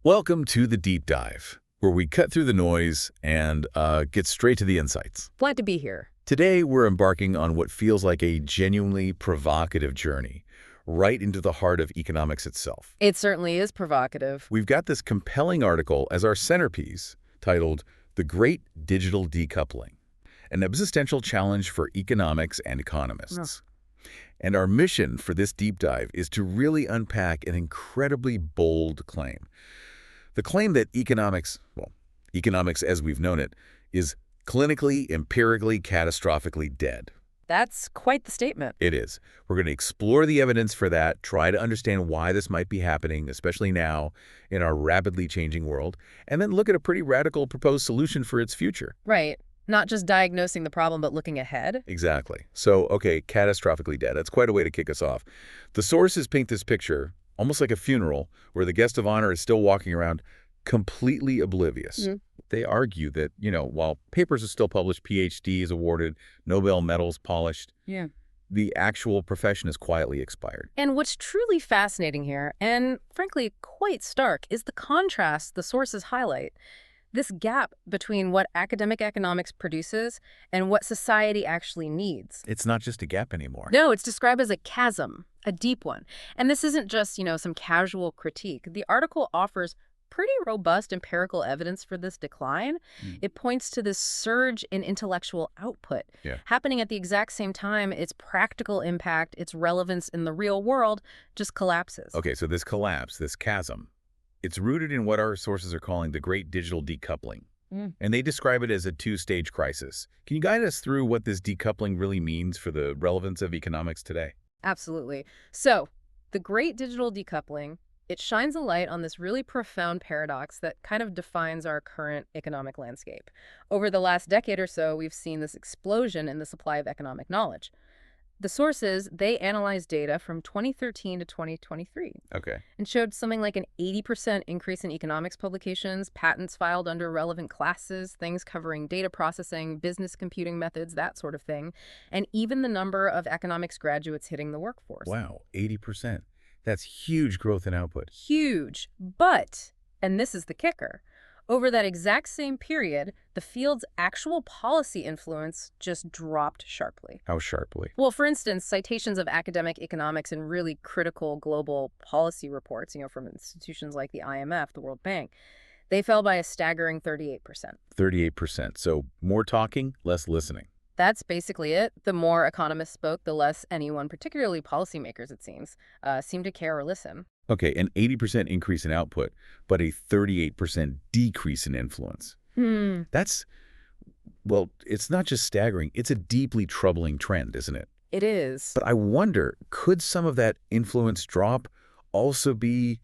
Welcome to the Deep Dive, where we cut through the noise and get straight to the insights. Glad to be here. Today, we're embarking on what feels like a genuinely provocative journey, right into the heart of economics itself. It certainly is provocative. We've got this compelling article as our centerpiece titled The Great Digital Decoupling, an existential challenge for economics and economists. And our mission for this deep dive is to really unpack an incredibly bold claim. The claim that economics as we've known it, is clinically, empirically, catastrophically dead. That's quite the statement. It is. We're going to explore the evidence for that, try to understand why this might be happening, especially now in our rapidly changing world, and then look at a pretty radical proposed solution for its future. Right. Not just diagnosing the problem, but looking ahead. Exactly. So, okay, catastrophically dead. That's quite a way to kick us off. The sources paint this picture almost like a funeral where the guest of honor is still walking around completely oblivious. They argue that, while papers are still published, PhDs awarded, Nobel medals polished, the actual profession is quietly expired. And what's truly fascinating here, and frankly quite stark, is the contrast the sources highlight. This gap between what academic economics produces and what society actually needs. It's not just a gap anymore. No, it's described as a chasm, a deep one. And this isn't just, some casual critique. The article offers pretty robust empirical evidence for this decline. It points to this surge in intellectual output happening at the exact same time its practical impact, its relevance in the real world just collapses. Okay, so this collapse, this chasm, it's rooted in what our sources are calling the Great Digital Decoupling. And they describe it as a two-stage crisis. Can you guide us through what this decoupling really means for the relevance of economics today? Absolutely. So, the Great Digital Decoupling, it shines a light on this really profound paradox that kind of defines our current economic landscape. Over the last decade or so, we've seen this explosion in the supply of economic knowledge. The sources, they analyzed data from 2013 to 2023 and showed something like an 80% increase in economics publications, patents filed under relevant classes, things covering data processing, business computing methods, that sort of thing, and even the number of economics graduates hitting the workforce. Wow, 80%. That's huge growth in output. Huge. But, and this is the kicker, over that exact same period, the field's actual policy influence just dropped sharply. How sharply? Well, for instance, citations of academic economics in really critical global policy reports, from institutions like the IMF, the World Bank, they fell by a staggering 38%. 38%. So more talking, less listening. That's basically it. The more economists spoke, the less anyone, particularly policymakers, it seems, seemed to care or listen. Okay, an 80% increase in output, but a 38% decrease in influence. That's, it's not just staggering, it's a deeply troubling trend, isn't it? It is. But I wonder, could some of that influence drop also be,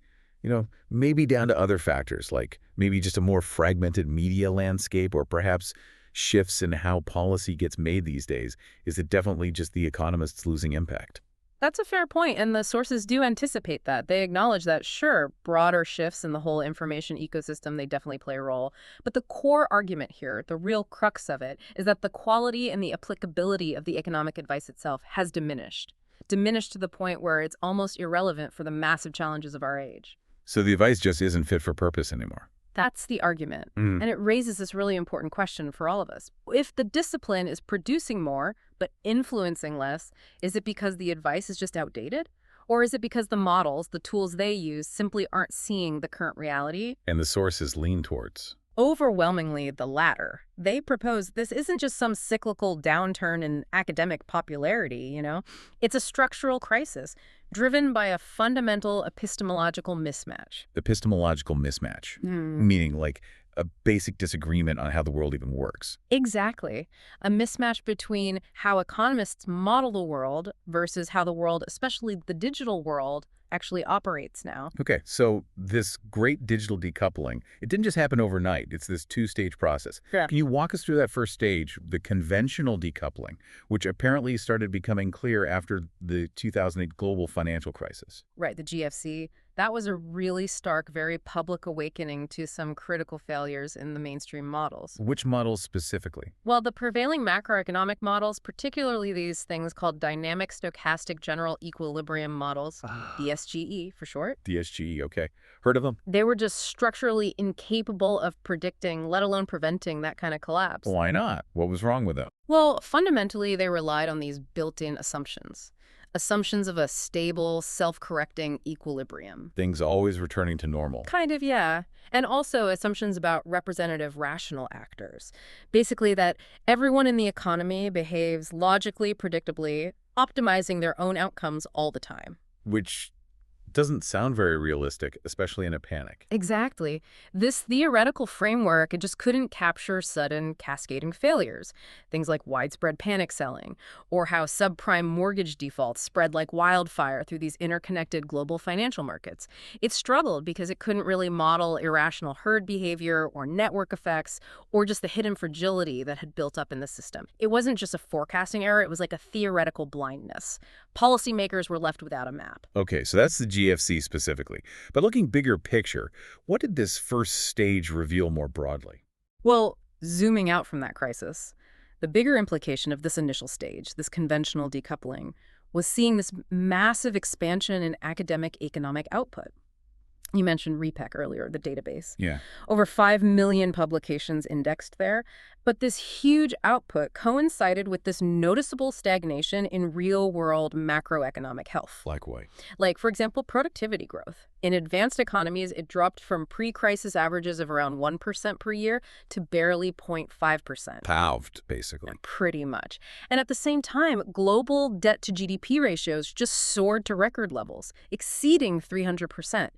maybe down to other factors, like maybe just a more fragmented media landscape, or perhaps shifts in how policy gets made these days? Is it definitely just the economists losing impact? That's a fair point, and the sources do anticipate that. They acknowledge that, sure, broader shifts in the whole information ecosystem, they definitely play a role. But the core argument here, the real crux of it, is that the quality and the applicability of the economic advice itself has diminished. Diminished to the point where it's almost irrelevant for the massive challenges of our age. So the advice just isn't fit for purpose anymore. That's the argument. And it raises this really important question for all of us. If the discipline is producing more, but influencing less, is it because the advice is just outdated? Or is it because the models, the tools they use, simply aren't seeing the current reality? And the sources lean towards? Overwhelmingly the latter. They propose this isn't just some cyclical downturn in academic popularity, It's a structural crisis driven by a fundamental epistemological mismatch. Epistemological mismatch, meaning like a basic disagreement on how the world even works. Exactly. A mismatch between how economists model the world versus how the world, especially the digital world, actually operates now. Okay, so this great digital decoupling, it didn't just happen overnight. It's this two-stage process. Yeah. Can you walk us through that first stage, the conventional decoupling, which apparently started becoming clear after the 2008 global financial crisis? Right, the GFC. That was a really stark, very public awakening to some critical failures in the mainstream models. Which models specifically? Well, the prevailing macroeconomic models, particularly these things called dynamic stochastic general equilibrium models, DSGE for short, DSGE, okay. Heard of them? they were just structurally incapable of predicting, let alone preventing, that kind of collapse. Why not? What was wrong with them? Well, fundamentally, they relied on these built-in assumptions. Assumptions of a stable, self-correcting equilibrium. Things always returning to normal. Kind of, yeah. And also assumptions about representative rational actors. Basically that everyone in the economy behaves logically, predictably, optimizing their own outcomes all the time. Which doesn't sound very realistic, especially in a panic. Exactly. This theoretical framework, it just couldn't capture sudden cascading failures. Things like widespread panic selling, or how subprime mortgage defaults spread like wildfire through these interconnected global financial markets. It struggled because it couldn't really model irrational herd behavior or network effects, or just the hidden fragility that had built up in the system. It wasn't just a forecasting error, it was like a theoretical blindness. Policymakers were left without a map. Okay, so that's the GFC specifically. But looking bigger picture, what did this first stage reveal more broadly? Well, zooming out from that crisis, the bigger implication of this initial stage, this conventional decoupling, was seeing this massive expansion in academic economic output. You mentioned REPEC earlier, the database. Yeah. Over 5 million publications indexed there. But this huge output coincided with this noticeable stagnation in real-world macroeconomic health. Like what? Like, for example, productivity growth. In advanced economies, it dropped from pre-crisis averages of around 1% per year to barely 0.5%. Halved, basically. Pretty much. And at the same time, global debt-to-GDP ratios just soared to record levels, exceeding 300%.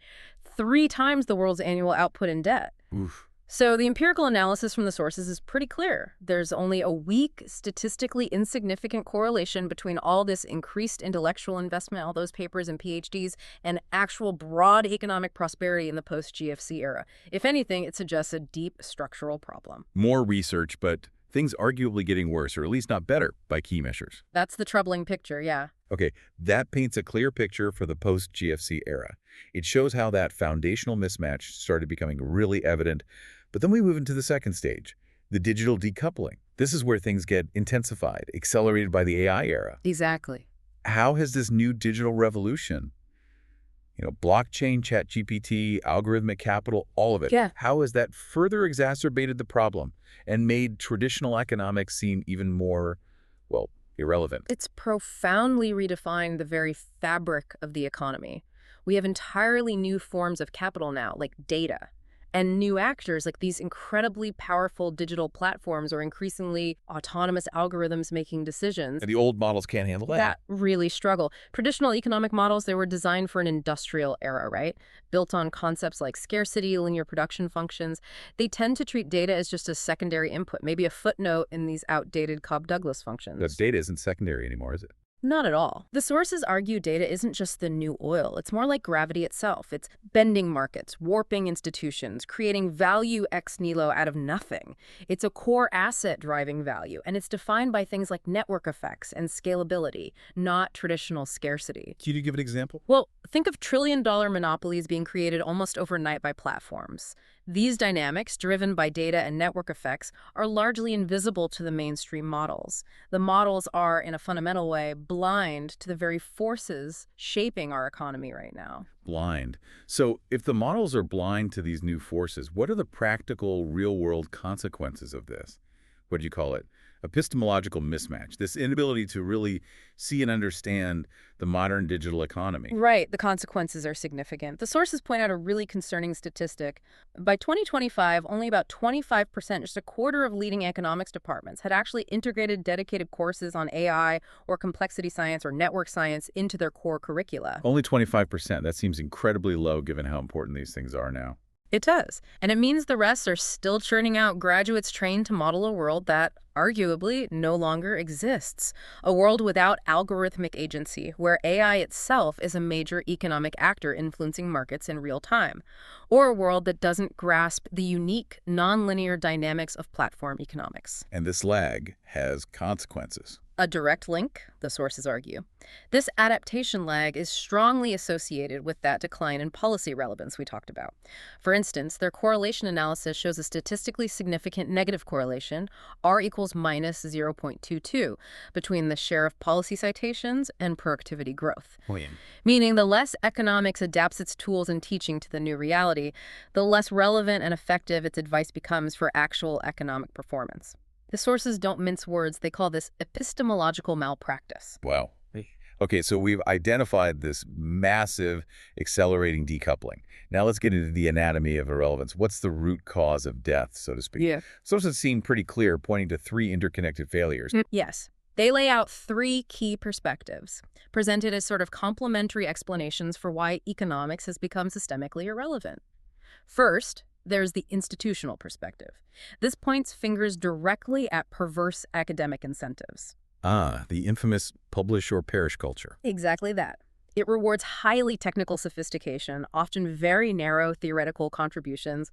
3 times the world's annual output in debt. Oof. So the empirical analysis from the sources is pretty clear. There's only a weak, statistically insignificant correlation between all this increased intellectual investment, all those papers and PhDs, and actual broad economic prosperity in the post-GFC era. If anything, it suggests a deep structural problem. More research, but things arguably getting worse, or at least not better, by key measures. That's the troubling picture, yeah. Okay, that paints a clear picture for the post-GFC era. It shows how that foundational mismatch started becoming really evident. But then we move into the second stage, the digital decoupling. This is where things get intensified, accelerated by the AI era. Exactly. How has this new digital revolution, blockchain, ChatGPT, algorithmic capital, all of it, how has that further exacerbated the problem and made traditional economics seem even more, irrelevant? It's profoundly redefined the very fabric of the economy. We have entirely new forms of capital now, like data. And new actors like these incredibly powerful digital platforms or increasingly autonomous algorithms making decisions. And the old models can't handle that. That really struggle. Traditional economic models, they were designed for an industrial era, right? Built on concepts like scarcity, linear production functions. They tend to treat data as just a secondary input, maybe a footnote in these outdated Cobb-Douglas functions. The data isn't secondary anymore, is it? Not at all. The sources argue data isn't just the new oil. It's more like gravity itself. It's bending markets, warping institutions, creating value ex nihilo out of nothing. It's a core asset driving value, and it's defined by things like network effects and scalability, not traditional scarcity. Can you give an example? Well, think of trillion-dollar monopolies being created almost overnight by platforms. These dynamics, driven by data and network effects, are largely invisible to the mainstream models. The models are, in a fundamental way, blind to the very forces shaping our economy right now. Blind. So if the models are blind to these new forces, what are the practical, real-world consequences of this? What do you call it? Epistemological mismatch, this inability to really see and understand the modern digital economy. Right, the consequences are significant. The sources point out a really concerning statistic. By 2025, only about 25%, just a quarter of leading economics departments, had actually integrated dedicated courses on AI or complexity science or network science into their core curricula. Only 25%. That seems incredibly low given how important these things are now. It does. And it means the rest are still churning out graduates trained to model a world that, arguably, no longer exists. A world without algorithmic agency, where AI itself is a major economic actor influencing markets in real time. Or a world that doesn't grasp the unique, nonlinear dynamics of platform economics. And this lag has consequences. A direct link, the sources argue. This adaptation lag is strongly associated with that decline in policy relevance we talked about. For instance, their correlation analysis shows a statistically significant negative correlation, R equals minus 0.22, between the share of policy citations and productivity growth. Oh, yeah. Meaning the less economics adapts its tools and teaching to the new reality, the less relevant and effective its advice becomes for actual economic performance. The sources don't mince words. They call this epistemological malpractice. Wow. Okay, so we've identified this massive accelerating decoupling. Now let's get into the anatomy of irrelevance. What's the root cause of death, so to speak? Yeah. Sources seem pretty clear, pointing to three interconnected failures. Yes. They lay out three key perspectives, presented as sort of complementary explanations for why economics has become systemically irrelevant. First, there's the institutional perspective. This points fingers directly at perverse academic incentives. Ah, the infamous publish or perish culture. Exactly that. It rewards highly technical sophistication, often very narrow theoretical contributions,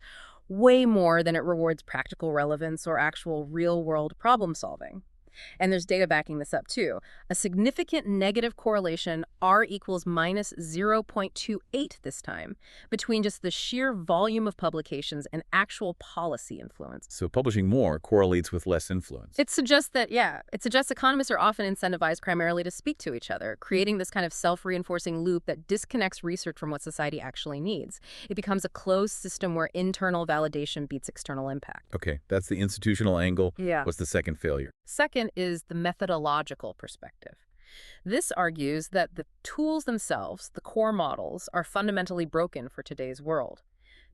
way more than it rewards practical relevance or actual real-world problem solving. And there's data backing this up too. A significant negative correlation, R equals minus 0.28 this time, between just the sheer volume of publications and actual policy influence. So publishing more correlates with less influence. It suggests that, it suggests economists are often incentivized primarily to speak to each other, creating this kind of self-reinforcing loop that disconnects research from what society actually needs. It becomes a closed system where internal validation beats external impact. Okay, that's the institutional angle. Yeah. What's the second failure? Second is the methodological perspective. This argues that the tools themselves, the core models, are fundamentally broken for today's world.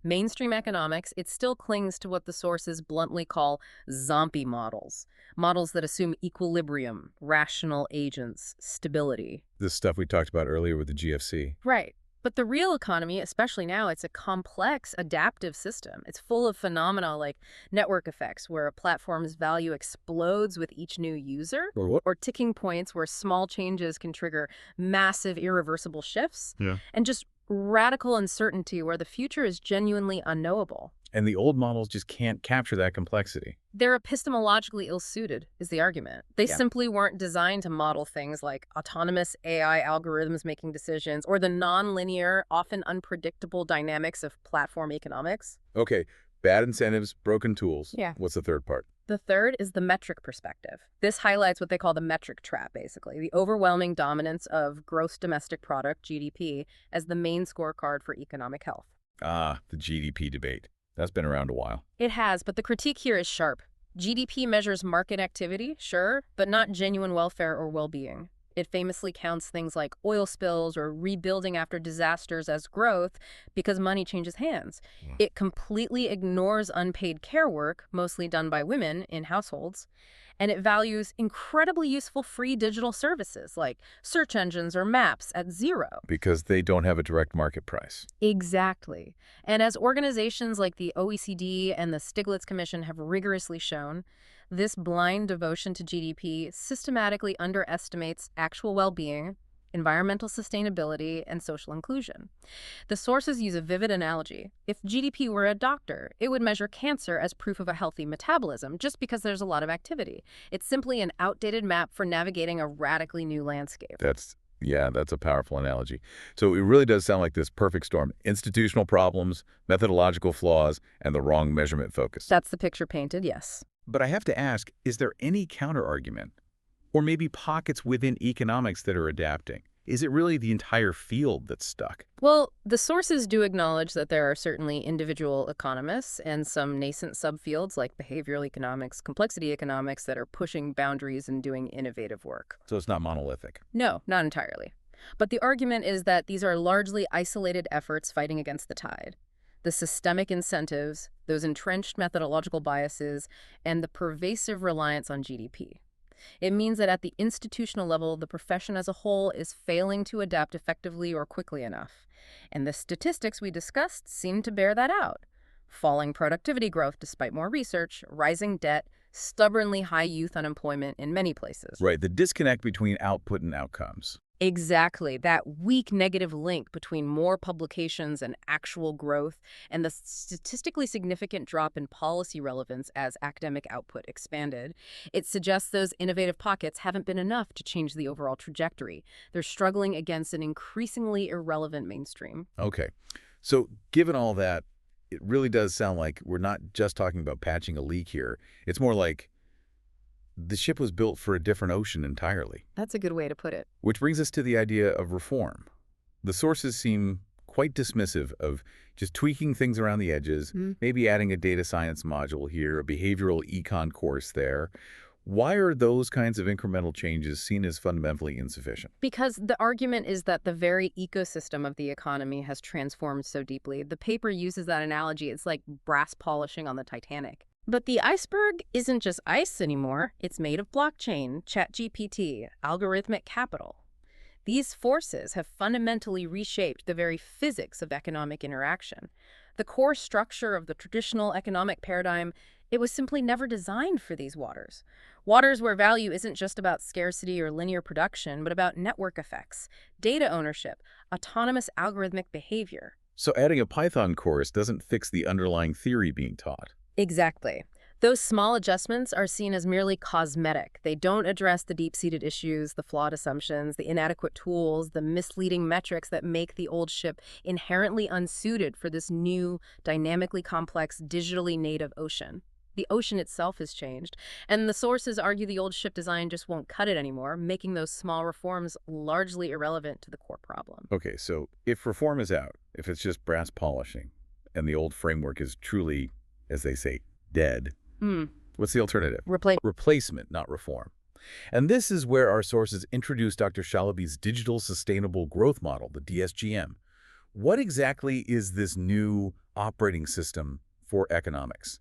Mainstream economics, it still clings to what the sources bluntly call zombie models, models that assume equilibrium, rational agents, stability. This stuff we talked about earlier with the GFC. Right. But the real economy, especially now, it's a complex, adaptive system. It's full of phenomena like network effects, where a platform's value explodes with each new user, Or what? or ticking points where small changes can trigger massive, irreversible shifts, and just radical uncertainty where the future is genuinely unknowable. And the old models just can't capture that complexity. They're epistemologically ill-suited, is the argument. They Yeah. simply weren't designed to model things like autonomous AI algorithms making decisions or the non-linear, often unpredictable dynamics of platform economics. Okay, bad incentives, broken tools. Yeah. What's the third part? The third is the metric perspective. This highlights what they call the metric trap, basically, the overwhelming dominance of gross domestic product, GDP, as the main scorecard for economic health. Ah, the GDP debate. That's been around a while. It has, but the critique here is sharp. GDP measures market activity, sure, but not genuine welfare or well-being. It famously counts things like oil spills or rebuilding after disasters as growth because money changes hands. Yeah. It completely ignores unpaid care work, mostly done by women in households. And it values incredibly useful free digital services like search engines or maps at zero. Because they don't have a direct market price. Exactly. And as organizations like the OECD and the Stiglitz Commission have rigorously shown, this blind devotion to GDP systematically underestimates actual well-being, environmental sustainability, and social inclusion. The sources use a vivid analogy. If GDP were a doctor, it would measure cancer as proof of a healthy metabolism just because there's a lot of activity. It's simply an outdated map for navigating a radically new landscape. That's a powerful analogy. So it really does sound like this perfect storm. Institutional problems, methodological flaws, and the wrong measurement focus. That's the picture painted, yes. But I have to ask, is there any counter-argument? Or maybe pockets within economics that are adapting? Is it really the entire field that's stuck? Well, the sources do acknowledge that there are certainly individual economists and some nascent subfields like behavioral economics, complexity economics that are pushing boundaries and doing innovative work. So it's not monolithic. No, not entirely. But the argument is that these are largely isolated efforts fighting against the tide. The systemic incentives, those entrenched methodological biases, and the pervasive reliance on GDP. It means that at the institutional level, the profession as a whole is failing to adapt effectively or quickly enough. And the statistics we discussed seem to bear that out. Falling productivity growth despite more research, rising debt, stubbornly high youth unemployment in many places. Right, the disconnect between output and outcomes. Exactly. That weak negative link between more publications and actual growth, and the statistically significant drop in policy relevance as academic output expanded. It suggests those innovative pockets haven't been enough to change the overall trajectory. They're struggling against an increasingly irrelevant mainstream. Okay. So given all that, it really does sound like we're not just talking about patching a leak here. It's more like the ship was built for a different ocean entirely. That's a good way to put it. Which brings us to the idea of reform. The sources seem quite dismissive of just tweaking things around the edges, maybe adding a data science module here, a behavioral econ course there. Why are those kinds of incremental changes seen as fundamentally insufficient? Because the argument is that the very ecosystem of the economy has transformed so deeply. The paper uses that analogy. It's like brass polishing on the Titanic. But the iceberg isn't just ice anymore. It's made of blockchain, ChatGPT, algorithmic capital. These forces have fundamentally reshaped the very physics of economic interaction. The core structure of the traditional economic paradigm, it was simply never designed for these waters. Waters where value isn't just about scarcity or linear production, but about network effects, data ownership, autonomous algorithmic behavior. So adding a Python course doesn't fix the underlying theory being taught. Exactly. Those small adjustments are seen as merely cosmetic. They don't address the deep-seated issues, the flawed assumptions, the inadequate tools, the misleading metrics that make the old ship inherently unsuited for this new, dynamically complex, digitally native ocean. The ocean itself has changed, and the sources argue the old ship design just won't cut it anymore, making those small reforms largely irrelevant to the core problem. Okay, so if reform is out, if it's just brass polishing, and the old framework is truly, as they say, dead, what's the alternative? Replacement, not reform. And this is where our sources introduce Dr. Shalaby's Digital Sustainable Growth Model, the DSGM. What exactly is this new operating system for economics?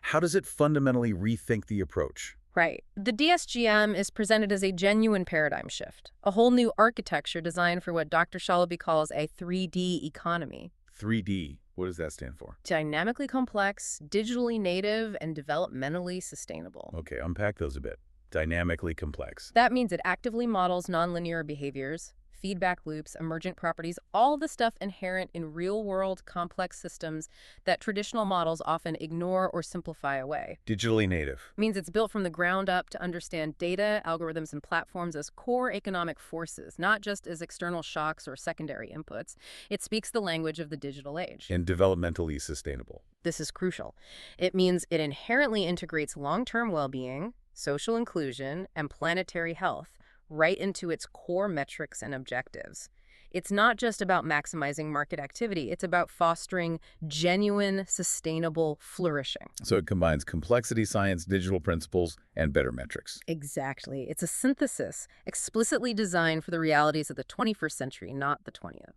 How does it fundamentally rethink the approach? Right. The DSGM is presented as a genuine paradigm shift, a whole new architecture designed for what Dr. Shalaby calls a 3D economy. 3D, what does that stand for? Dynamically complex, digitally native, and developmentally sustainable. Okay, unpack those a bit. Dynamically complex. That means it actively models nonlinear behaviors, feedback loops, emergent properties, all the stuff inherent in real-world complex systems that traditional models often ignore or simplify away. Digitally native. Means it's built from the ground up to understand data, algorithms, and platforms as core economic forces, not just as external shocks or secondary inputs. It speaks the language of the digital age. And developmentally sustainable. This is crucial. It means it inherently integrates long-term well-being, social inclusion, and planetary health right into its core metrics and objectives. It's not just about maximizing market activity. It's about fostering genuine, sustainable flourishing. So it combines complexity, science, digital principles, and better metrics. Exactly. It's a synthesis explicitly designed for the realities of the 21st century, not the 20th.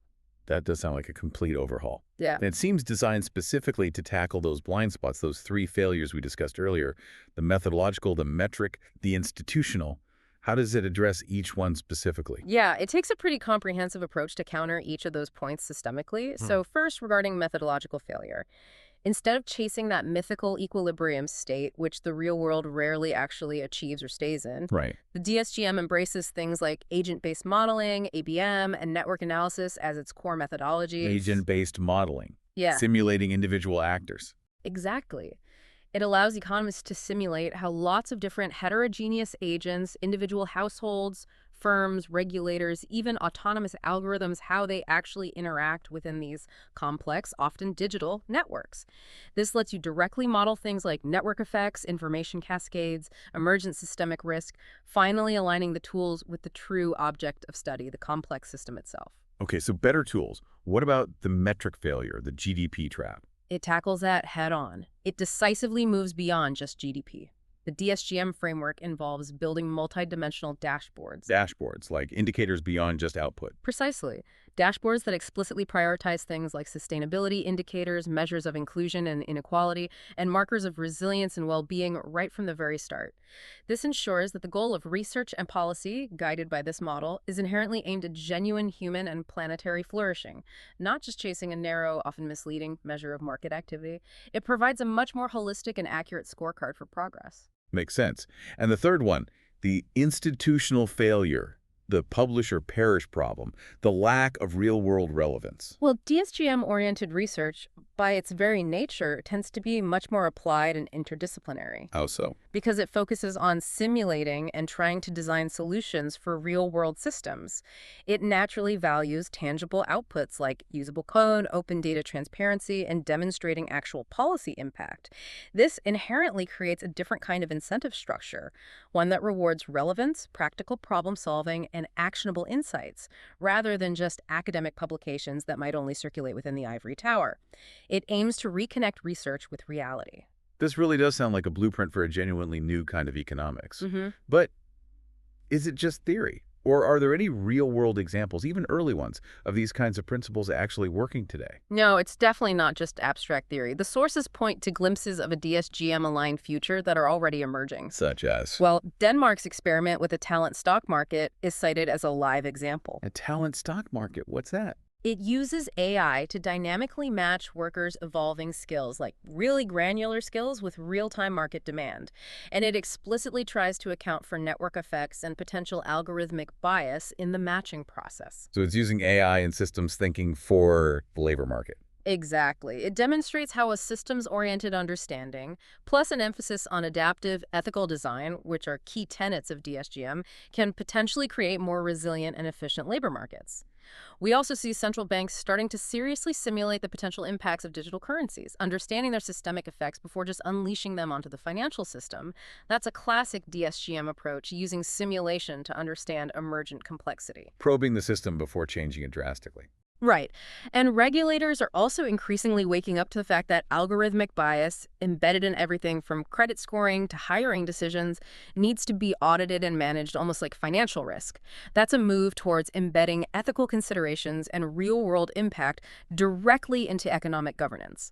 That does sound like a complete overhaul. Yeah. And it seems designed specifically to tackle those blind spots, those three failures we discussed earlier, the methodological, the metric, the institutional. How does it address each one specifically? Yeah, it takes a pretty comprehensive approach to counter each of those points systemically. So first, regarding methodological failure. Instead of chasing that mythical equilibrium state, which the real world rarely actually achieves or stays in, Right. the DSGM embraces things like agent-based modeling, ABM, and network analysis as its core methodologies. Agent-based modeling. Yeah. Simulating individual actors. Exactly. It allows economists to simulate how lots of different heterogeneous agents, individual households, firms, regulators, even autonomous algorithms, how they actually interact within these complex, often digital networks. This lets you directly model things like network effects, information cascades, emergent systemic risk, finally aligning the tools with the true object of study, the complex system itself. Okay, so better tools. What about the metric failure, the GDP trap? It tackles that head-on. It decisively moves beyond just GDP. The DSGM framework involves building multidimensional dashboards. Dashboards, like indicators beyond just output. Precisely. Dashboards that explicitly prioritize things like sustainability indicators, measures of inclusion and inequality, and markers of resilience and well-being right from the very start. This ensures that the goal of research and policy, guided by this model, is inherently aimed at genuine human and planetary flourishing, not just chasing a narrow, often misleading measure of market activity. It provides a much more holistic and accurate scorecard for progress. Makes sense. And the third one, the institutional failure, the publish or perish problem, the lack of real-world relevance? Well, DSGM-oriented research, by its very nature, tends to be much more applied and interdisciplinary How so? because it focuses on simulating and trying to design solutions for real-world systems. It naturally values tangible outputs like usable code, open data transparency, and demonstrating actual policy impact. This inherently creates a different kind of incentive structure, one that rewards relevance, practical problem solving, and actionable insights, rather than just academic publications that might only circulate within the ivory tower. It aims to reconnect research with reality. This really does sound like a blueprint for a genuinely new kind of economics. hmm But is it just theory? Or are there any real-world examples, even early ones, of these kinds of principles actually working today? No, it's definitely not just abstract theory. The sources point to glimpses of a DSGM-aligned future that are already emerging. Such as? Well, Denmark's experiment with a talent stock market is cited as a live example. A talent stock market. What's that? It uses AI to dynamically match workers' evolving skills, like really granular skills with real-time market demand. And it explicitly tries to account for network effects and potential algorithmic bias in the matching process. So it's using AI and systems thinking for the labor market. Exactly. It demonstrates how a systems-oriented understanding, plus an emphasis on adaptive ethical design, which are key tenets of DSGM, can potentially create more resilient and efficient labor markets. We also see central banks starting to seriously simulate the potential impacts of digital currencies, understanding their systemic effects before just unleashing them onto the financial system. That's a classic DSGM approach, using simulation to understand emergent complexity. Probing the system before changing it drastically. Right. And regulators are also increasingly waking up to the fact that algorithmic bias, embedded in everything from credit scoring to hiring decisions, needs to be audited and managed almost like financial risk. That's a move towards embedding ethical considerations and real-world impact directly into economic governance.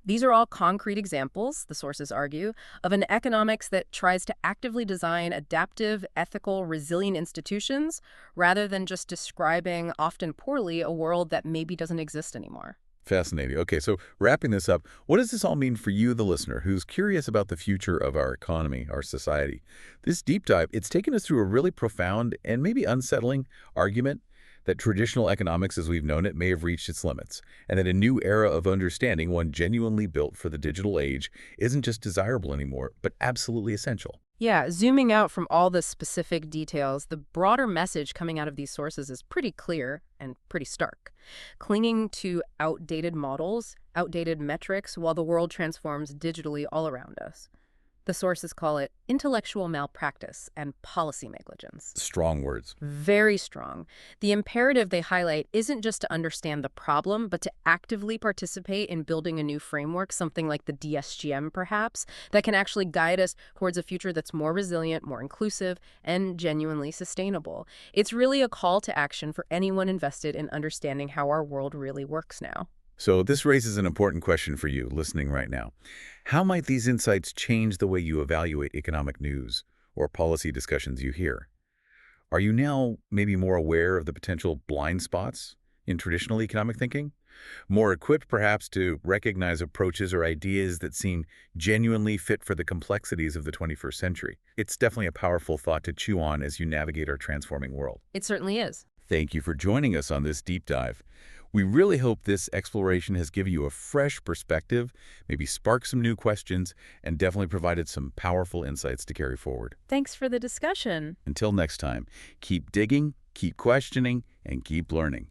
These are all concrete examples, the sources argue, of an economics that tries to actively design adaptive, ethical, resilient institutions rather than just describing, often poorly, a world that maybe doesn't exist anymore. Fascinating. Okay, so wrapping this up, what does this all mean for you, the listener, who's curious about the future of our economy, our society? This deep dive, it's taken us through a really profound and maybe unsettling argument that traditional economics as we've known it may have reached its limits, and that a new era of understanding, one genuinely built for the digital age, isn't just desirable anymore, but absolutely essential. Yeah, zooming out from all the specific details, the broader message coming out of these sources is pretty clear and pretty stark. Clinging to outdated models, outdated metrics, while the world transforms digitally all around us. The sources call it intellectual malpractice and policy negligence. Strong words. Very strong. The imperative they highlight isn't just to understand the problem, but to actively participate in building a new framework, something like the DSGM perhaps, that can actually guide us towards a future that's more resilient, more inclusive, and genuinely sustainable. It's really a call to action for anyone invested in understanding how our world really works now. So this raises an important question for you listening right now. How might these insights change the way you evaluate economic news or policy discussions you hear? Are you now maybe more aware of the potential blind spots in traditional economic thinking? More equipped perhaps to recognize approaches or ideas that seem genuinely fit for the complexities of the 21st century? It's definitely a powerful thought to chew on as you navigate our transforming world. It certainly is. Thank you for joining us on this deep dive. We really hope this exploration has given you a fresh perspective, maybe sparked some new questions, and definitely provided some powerful insights to carry forward. Thanks for the discussion. Until next time, keep digging, keep questioning, and keep learning.